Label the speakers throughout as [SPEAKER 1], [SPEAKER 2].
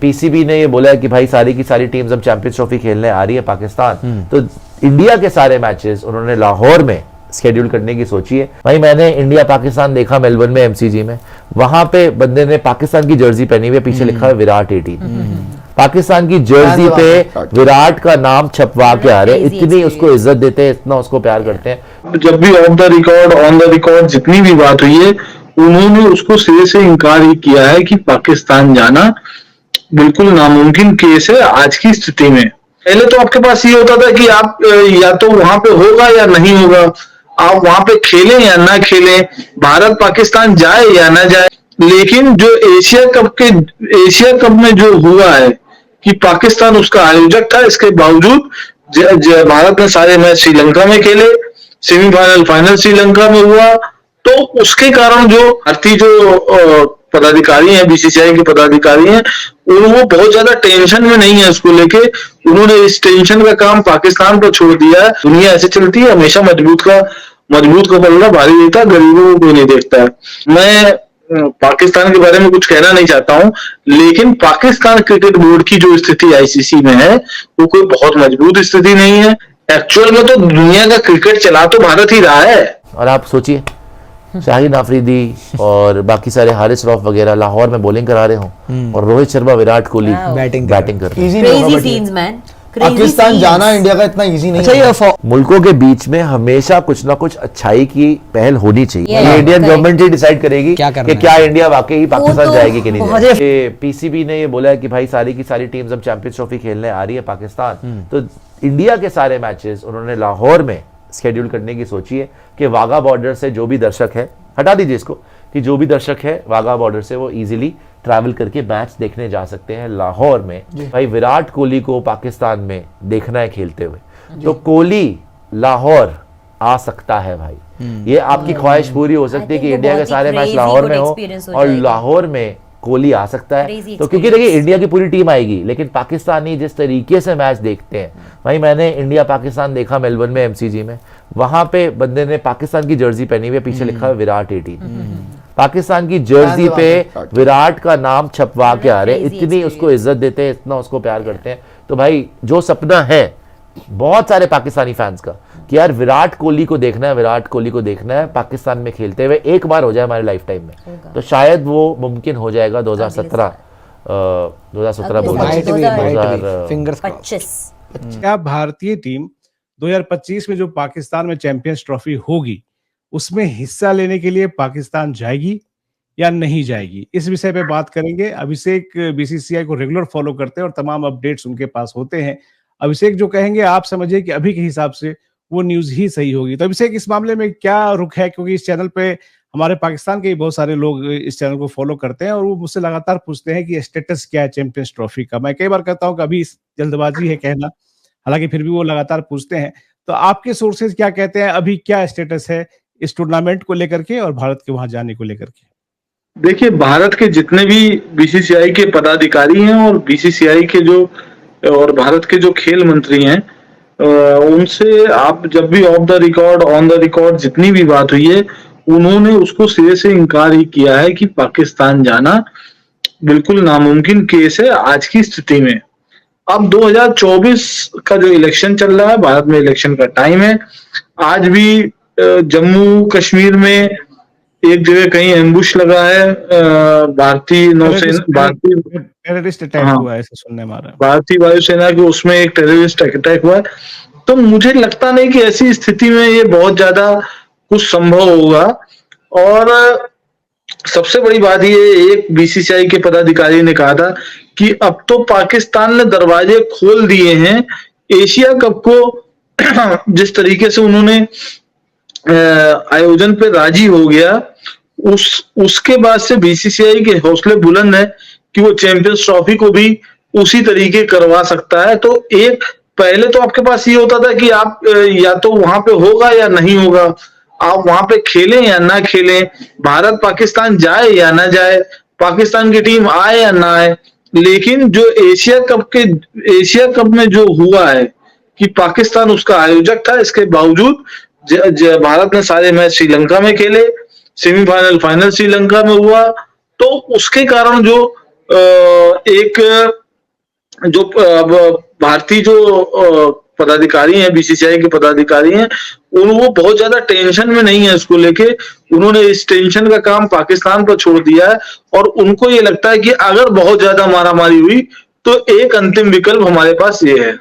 [SPEAKER 1] PCB ने ये बोला है कि भाई सारी की सारी टीम्स अब चैंपियंस ट्रॉफी खेलने आ रही है पाकिस्तान, तो इंडिया के सारे मैचेस उन्होंने लाहौर में स्केड्यूल करने की सोची है। भाई मैंने इंडिया पाकिस्तान देखा मेलबर्न में एमसीजी में, वहां पे बंदे ने पाकिस्तान की जर्सी पहनी हुई है, पीछे लिखा है विराट 18। पाकिस्तान की जर्सी पे विराट का नाम छपवा के आ रहे हैं, इतनी उसको इज्जत देते हैं, इतना उसको प्यार करते हैं।
[SPEAKER 2] जब भी of the record on the record जितनी भी बात हुई है, उन्होंने उसको सिरे से इनकार ही किया है कि पाकिस्तान जाना बिल्कुल नामुमकिन केस है आज की स्थिति में। पहले तो आपके पास ये होता था कि आप या तो वहां पे होगा या नहीं होगा, आप वहां पे खेलें या ना खेलें, भारत पाकिस्तान जाए या ना जाए। लेकिन जो एशिया कप में जो हुआ है कि पाकिस्तान उसका आयोजक था, इसके बावजूद भारत ने सारे मैच श्रीलंका में खेले, सेमीफाइनल फाइनल श्रीलंका में हुआ, तो उसके कारण जो भारतीय जो पदाधिकारी हैं, बीसीसीआई के पदाधिकारी हैं, वो बहुत ज्यादा टेंशन में नहीं है इसको लेके। उन्होंने इस टेंशन का काम पाकिस्तान पर छोड़ दिया है। दुनिया ऐसे चलती है, हमेशा मजबूत का बल्ला भारी देता, गरीबों को कोई नहीं देखता है। मैं पाकिस्तान के बारे में कुछ कहना नहीं चाहता हूं, लेकिन पाकिस्तान क्रिकेट बोर्ड की जो स्थिति आईसीसी में है, वो कोई बहुत मजबूत स्थिति नहीं है। एक्चुअल में तो दुनिया का क्रिकेट चला तो भारत ही रहा है।
[SPEAKER 1] और आप सोचिए शाहिद आफरीदी और बाकी सारे हारिस रऊफ वगैरह लाहौर में बॉलिंग करा रहे हों और रोहित शर्मा विराट कोहली बैटिंग कर रहे हैं।
[SPEAKER 3] पाकिस्तान जाना इंडिया का इतना इजी नहीं है।
[SPEAKER 1] मुल्कों के बीच में हमेशा कुछ ना कुछ अच्छाई की पहल होनी चाहिए। ये इंडियन गवर्नमेंट ही डिसाइड करेगी कि क्या इंडिया वाकई पाकिस्तान जाएगी कि नहीं जाएगी। पीसीबी ने ये बोला है कि भाई सारी की सारी टीम्स अब चैंपियंस ट्रॉफी खेलने आ रही है पाकिस्तान, तो इंडिया के सारे मैचेस उन्होंने लाहौर में स्केड्यूल करने की सोची है कि वाघा बॉर्डर से जो भी दर्शक है, हटा दीजिए इसको, कि जो भी दर्शक है वाघा बॉर्डर से वो इजीली ट्रैवल करके मैच देखने जा सकते हैं लाहौर में। भाई विराट कोहली को पाकिस्तान में देखना है खेलते हुए, तो कोहली लाहौर आ सकता है भाई। ये आपकी ख्वाहिश पूरी हो सकती है कि इंडिया के सारे मैच लाहौर में हो और लाहौर में कोहली आ सकता है। तो क्योंकि देखिए इंडिया की पूरी टीम आएगी, लेकिन पाकिस्तानी जिस तरीके से मैच देखते हैं, भाई मैंने इंडिया पाकिस्तान देखा मेलबर्न में एमसीजी में, वहां पे बंदे ने पाकिस्तान की जर्सी पहनी हुई है, पीछे लिखा है विराट 18। पाकिस्तान की जर्सी पे विराट का नाम छपवा के आ रहे हैं, इतनी उसको इज्जत देते हैं, इतना उसको प्यार करते हैं। तो भाई जो सपना है बहुत सारे पाकिस्तानी फैंस का कि यार विराट कोहली को देखना है, विराट कोहली को देखना है पाकिस्तान में खेलते हुए, एक बार हो जाए हमारे लाइफ टाइम में, तो शायद वो मुमकिन हो जाएगा 2017
[SPEAKER 4] क्या भारतीय टीम 2025 में जो पाकिस्तान में चैंपियंस ट्रॉफी होगी उसमें हिस्सा लेने के लिए पाकिस्तान जाएगी या नहीं जाएगी, इस विषय पे बात करेंगे। अभिषेक बीसीसीआई को रेगुलर फॉलो करते हैं और तमाम अपडेट्स उनके पास होते हैं। अभिषेक जो कहेंगे आप समझिए कि अभी के हिसाब से वो न्यूज ही सही होगी। तो अभिषेक इस मामले में क्या रुख है, क्योंकि इस चैनल पे हमारे पाकिस्तान के भी बहुत सारे लोग इस चैनल को फॉलो करते हैं और वो मुझसे लगातार पूछते हैं कि स्टेटस क्या है चैंपियंस ट्रॉफी का। मैं कई बार कहता हूँ कि अभी जल्दबाजी है कहना, हालांकि फिर भी वो लगातार पूछते हैं। तो आपके सोर्सेज क्या कहते हैं, अभी क्या स्टेटस है इस टूर्नामेंट को लेकर के और भारत के वहां जाने को लेकर के?
[SPEAKER 2] देखिए, भारत के जितने भी बीसीसीआई के पदाधिकारी हैं और बीसीसीआई के जो और भारत के जो खेल मंत्री हैं, उनसे आप जब भी of the record on the record जितनी भी बात हुई है, उन्होंने उसको सिरे से इनकार ही किया है कि पाकिस्तान जाना बिल्कुल नामुमकिन केस है आज की स्थिति में। अब 2024 का जो इलेक्शन चल रहा है, भारत में इलेक्शन का टाइम है। आज भी जम्मू कश्मीर में एक जगह कहीं एम्बुश लगा है, भारतीय नौसेना,
[SPEAKER 4] टेररिस्ट अटैक हुआ है ऐसा सुनने में आ रहा है,
[SPEAKER 2] भारतीय वायुसेना के उसमें एक टेररिस्ट अटैक हुआ है। तो मुझे लगता नहीं कि ऐसी स्थिति में ये बहुत ज्यादा कुछ संभव होगा। और सबसे बड़ी बात ये, एक बीसीसीआई के पदाधिकारी ने कहा था कि अब तो पाकिस्तान ने दरवाजे खोल दिए हैं एशिया कप को। जिस तरीके से उन्होंने आयोजन पे राजी हो गया, उसके बाद से बीसीसीआई के हौसले बुलंद है कि वो चैंपियंस ट्रॉफी को भी उसी तरीके करवा सकता है। तो एक पहले तो आपके पास ये होता था कि आप या तो वहां पे होगा या नहीं होगा, आप वहां पे खेलें या ना खेलें, भारत पाकिस्तान जाए या ना जाए, पाकिस्तान की टीम आए या ना आए। लेकिन जो एशिया कप में जो हुआ है कि पाकिस्तान उसका आयोजक था, इसके बावजूद भारत ने सारे मैच श्रीलंका में खेले, सेमीफाइनल फाइनल श्रीलंका में हुआ, तो उसके कारण जो एक जो भारतीय जो पदाधिकारी हैं, बीसीसीआई के पदाधिकारी हैं, वो बहुत ज्यादा टेंशन में नहीं है इसको लेके। उन्होंने इस टेंशन का काम पाकिस्तान पर छोड़ दिया है और उनको ये लगता है कि अगर बहुत ज्यादा मारामारी हुई तो एक अंतिम विकल्प हमारे पास ये है।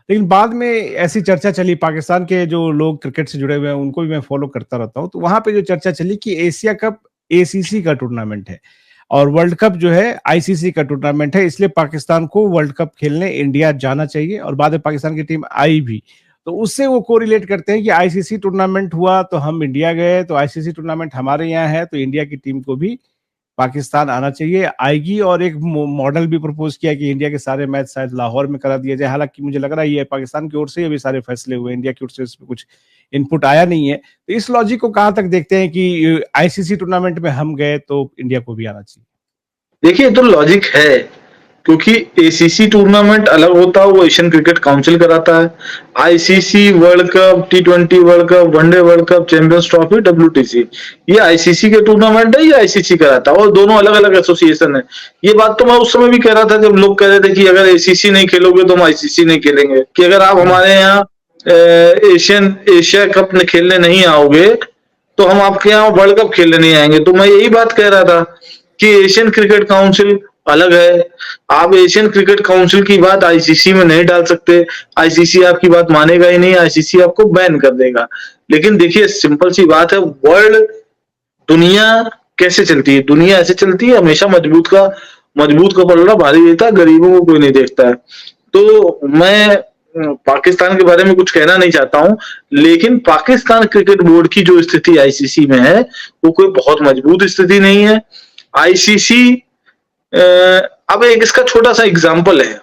[SPEAKER 4] लेकिन बाद में ऐसी चर्चा चली, पाकिस्तान के जो लोग क्रिकेट से जुड़े हुए हैं उनको भी मैं फॉलो करता रहता हूं, तो वहां पे जो चर्चा चली कि एशिया कप एसीसी का टूर्नामेंट है और वर्ल्ड कप जो है आईसीसी का टूर्नामेंट है, इसलिए पाकिस्तान को वर्ल्ड कप खेलने इंडिया जाना चाहिए। और बाद में पाकिस्तान की टीम आई भी, तो उससे वो कोरिलेट करते हैं कि आईसीसी टूर्नामेंट हुआ तो हम इंडिया गए, तो आईसीसी टूर्नामेंट हमारे यहाँ है तो इंडिया की टीम को भी पाकिस्तान आना चाहिए, आएगी। और एक मॉडल भी प्रपोज किया कि इंडिया के सारे मैच शायद लाहौर में करा दिया जाए। हालांकि मुझे लग रहा है ये पाकिस्तान की ओर से अभी सारे फैसले हुए, इंडिया की ओर से इसमें कुछ इनपुट आया नहीं है। तो इस लॉजिक को कहां तक देखते हैं कि आईसीसी टूर्नामेंट में हम गए तो इंडिया को भी आना चाहिए?
[SPEAKER 2] देखिए, तो लॉजिक है, क्योंकि एसीसी टूर्नामेंट अलग होता है, वो एशियन क्रिकेट काउंसिल कराता है। आईसीसी वर्ल्ड कप, टी20 world cup, one day world cup, champions trophy, WTC, ये आईसीसी के टूर्नामेंट है, ये आईसीसी कराता है और दोनों अलग अलग एसोसिएशन है। ये बात तो मैं उस समय भी कह रहा था जब लोग कह रहे थे कि अगर एसीसी नहीं खेलोगे तो हम आईसीसी नहीं खेलेंगे, कि अगर आप हमारे यहाँ एशिया कप खेलने नहीं आओगे तो हम आपके यहाँ वर्ल्ड कप खेलने नहीं आएंगे। तो मैं यही बात कह रहा था कि एशियन क्रिकेट काउंसिल अलग है, आप एशियन क्रिकेट काउंसिल की बात आईसीसी में नहीं डाल सकते, आईसीसी आपकी बात मानेगा ही नहीं, आईसीसी आपको बैन कर देगा। लेकिन देखिए, सिंपल सी बात है, दुनिया कैसे चलती है? दुनिया ऐसे चलती है, हमेशा मजबूत का पलड़ा भारी रहता है, गरीबों को कोई नहीं देखता है। तो मैं पाकिस्तान के बारे में कुछ कहना नहीं चाहता हूं, लेकिन पाकिस्तान क्रिकेट बोर्ड की जो स्थिति आईसीसी में है वो कोई बहुत मजबूत स्थिति नहीं है। आईसीसी अब एक इसका छोटा सा एग्जांपल है,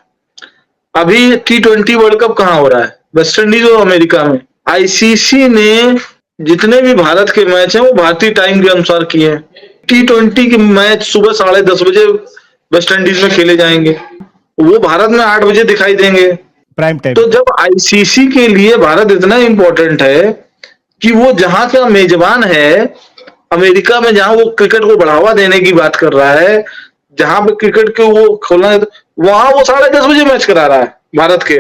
[SPEAKER 2] अभी टी20 वर्ल्ड कप कहां हो रहा है? वेस्ट इंडीज और अमेरिका में। आईसीसी ने जितने भी भारत के मैच हैं वो भारतीय टाइम के अनुसार किए हैं। टी20 के मैच सुबह 10:30 बजे वेस्ट इंडीज में खेले जाएंगे, वो भारत में 8 बजे दिखाई देंगे,
[SPEAKER 4] प्राइम टाइम।
[SPEAKER 2] तो जब आईसीसी के लिए भारत इतना इंपॉर्टेंट है कि वो जहां का मेजबान है, अमेरिका में जहां वो क्रिकेट को बढ़ावा देने की बात कर रहा है, जहां पे क्रिकेट को वो खोलना है, वहां वो 10:30 बजे मैच करा रहा है भारत के।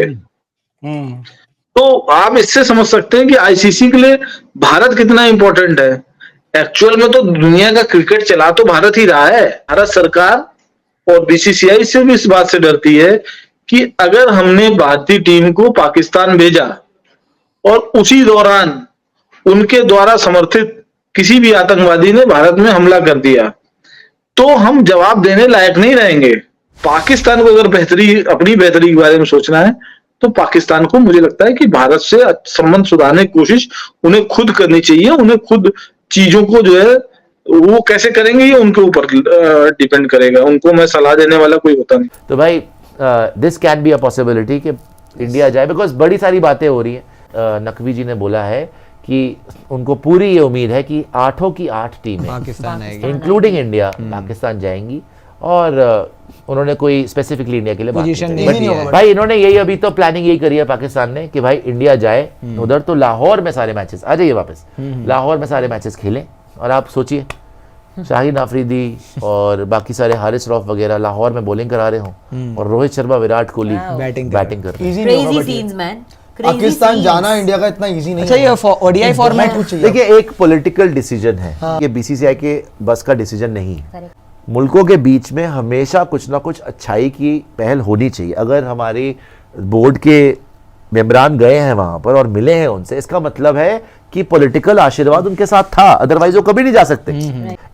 [SPEAKER 2] तो आप इससे समझ सकते हैं कि आईसीसी के लिए भारत कितना इंपॉर्टेंट है। एक्चुअल में तो दुनिया का क्रिकेट चला तो भारत ही रहा है। भारत सरकार और बीसीसीआई से भी इस बात से डरती है कि अगर हमने भारतीय टीम को पाकिस्तान भेजा और उसी दौरान उनके द्वारा समर्थित किसी भी आतंकवादी ने भारत में हमला कर दिया तो हम जवाब देने लायक नहीं रहेंगे। पाकिस्तान को अगर अपनी बेहतरी के बारे में सोचना है तो पाकिस्तान को, मुझे लगता है कि भारत से संबंध सुधारने की कोशिश उन्हें खुद करनी चाहिए। उन्हें खुद चीजों को जो है वो कैसे करेंगे ये उनके ऊपर डिपेंड करेगा, उनको मैं सलाह देने वाला कोई होता नहीं।
[SPEAKER 1] तो भाई this can be a possibility कि इंडिया जाए, बिकॉज बड़ी सारी बातें हो रही हैं। नकवी जी ने बोला है कि उनको पूरी ये उम्मीद है कि 8 की 8 टीमें इंक्लूडिंग इंडिया पाकिस्तान जाएंगी, और उन्होंने कोई स्पेसिफिकली इंडिया के लिए
[SPEAKER 3] पोजीशन
[SPEAKER 1] नहीं है। भाई इन्होंने यही अभी तो प्लानिंग यही करी है पाकिस्तान ने कि भाई इंडिया जाए उधर तो लाहौर में सारे मैचेस, आ जाइए वापस लाहौर में सारे मैचेस खेलें। और आप सोचिए शाहीन आफरीदी और बाकी सारे हारिस रऊफ वगैरह लाहौर में बॉलिंग करा रहे हों और रोहित शर्मा विराट कोहली बैटिंग कर रहे हैं।
[SPEAKER 3] पाकिस्तान जाना इंडिया का इतना इजी नहीं है। ओडीआई फॉर्मेट
[SPEAKER 1] देखिए, एक पॉलिटिकल डिसीजन है, ये बीसीसीआई के बस का डिसीजन नहीं है। मुल्कों के बीच में हमेशा कुछ ना कुछ अच्छाई की पहल होनी चाहिए। अगर हमारे बोर्ड के मेंबरान गए हैं वहां पर और मिले हैं उनसे, इसका मतलब है कि पॉलिटिकल आशीर्वाद उनके साथ था, अदरवाइज वो कभी नहीं जा सकते।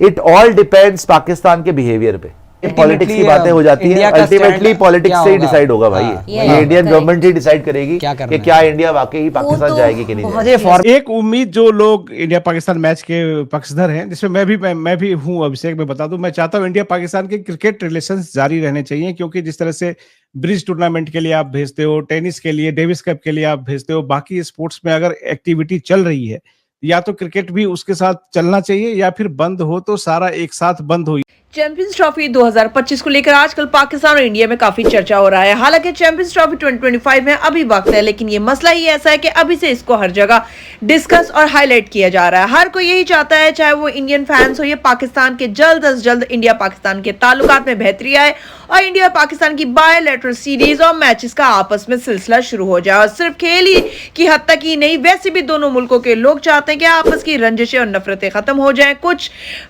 [SPEAKER 1] इट ऑल डिपेंड्स पाकिस्तान के बिहेवियर पे। पॉलिटिक्स की बातें हो जाती है, अल्टीमेटली पॉलिटिक्स से ही डिसाइड होगा भाई। ये इंडियन गवर्नमेंट ही डिसाइड करेगी कि क्या इंडिया वाकई ही पाकिस्तान जाएगी कि नहीं जाएगी।
[SPEAKER 4] एक उम्मीद जो लोग इंडिया पाकिस्तान मैच के पक्षधर हैं, जिसमें मैं भी हूं, अभिषेक मैं बता दूं, मैं चाहता हूं इंडिया पाकिस्तान के क्रिकेट रिलेशंस जारी रहने चाहिए, क्योंकि जिस तरह से ब्रिज टूर्नामेंट के लिए आप भेजते हो, टेनिस के लिए, डेविस कप के लिए आप भेजते हो, बाकी स्पोर्ट्स में अगर एक्टिविटी चल रही है, या तो क्रिकेट भी उसके साथ चलना चाहिए या फिर बंद हो तो सारा एक साथ बंद हो।
[SPEAKER 5] चैंपियंस ट्रॉफी 2025 को लेकर आजकल पाकिस्तान और इंडिया में काफी चर्चा हो रहा है। हालांकि चैंपियंस ट्रॉफी 2025 में अभी वक्त है, लेकिन ये मसला ही ऐसा है कि अभी से इसको हर जगह डिस्कस और हाईलाइट किया जा रहा है। हर कोई यही चाहता है, चाहे वो इंडियन फैंस हो या पाकिस्तान के, जल्द अज जल्द इंडिया पाकिस्तान के ताल्लुकात में बेहतरी आए और इंडिया और पाकिस्तान की बायलैटरल सीरीज और मैचेस का आपस में सिलसिला शुरू हो जाए। और सिर्फ खेल ही की हद तक ही नहीं, वैसे भी दोनों मुल्कों के लोग चाहते हैं कि आपस की रंजिशें और नफरतें खत्म हो जाएं। कुछ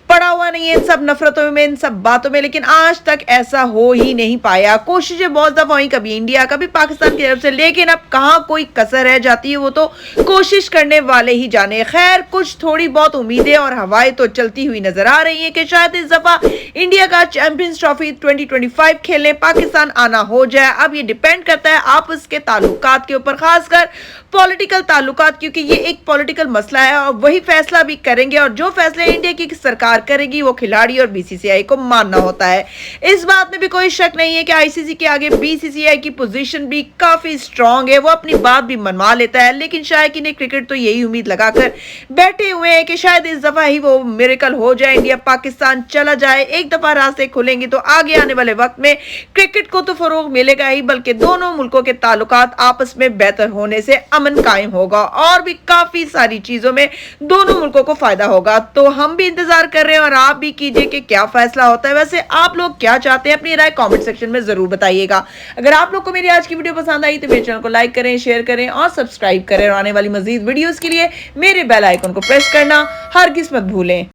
[SPEAKER 5] पड़ा हुआ नहीं है इन सब नफरतों में, इन सब बातों में, लेकिन आज तक ऐसा हो ही नहीं पाया। कोशिशें बहुत दफा हुई, कभी इंडिया कभी पाकिस्तान की तरफ से, लेकिन अब कहां कोई कसर रह जाती है वो तो कोशिश करने वाले ही जाने। खैर, कुछ थोड़ी बहुत उम्मीदें और हवाएं तो चलती हुई नजर आ रही हैं कि शायद इस दफा इंडिया का चैंपियंस ट्रॉफी 2025 खेलने पाकिस्तान आना हो जाए। अब ये डिपेंड करता है आपस के ताल्लुकात के ऊपर, खासकर पॉलिटिकल ताल्लुकात, क्योंकि ये एक पॉलिटिकल मसला है और वही फैसला भी करेंगे, और जो फैसले इंडिया की सरकार करेगी वो खिलाड़ी और बीसीसीआई को मानना होता है। इस बात में भी कोई शक नहीं है कि आईसीसी के आगे बीसीसीआई की पोजीशन भी काफी स्ट्रांग है, वो अपनी बात भी मनवा लेता है। लेकिन शायकीन क्रिकेट तो यही उम्मीद लगाकर बैठे हुए हैं कि शायद इस दफा ही वो मिरेकल हो जाए, इंडिया पाकिस्तान चला जाए। एक दफा रास्ते खुलेंगे तो आगे आने वाले वक्त में क्रिकेट को तो फरोग मिलेगा ही, बल्कि दोनों मुल्कों के ताल्लुकात आपस में बेहतर होने से अमन कायम होगा और भी काफी सारी चीजों में दोनों मुल्कों को फायदा होगा। तो हम भी इंतजार कर रहे हैं और आप भी कीजिए कि क्या फैसला होता है। वैसे आप लोग क्या चाहते हैं, अपनी राय कमेंट सेक्शन में जरूर बताइएगा। अगर आप लोग को मेरी आज की वीडियो पसंद आई तो मेरे चैनल को लाइक करें, शेयर करें और सब्सक्राइब करें, और आने वाली मजीद वीडियोस के लिए मेरे बेल आइकन को प्रेस करना हरगिज़ मत भूलें।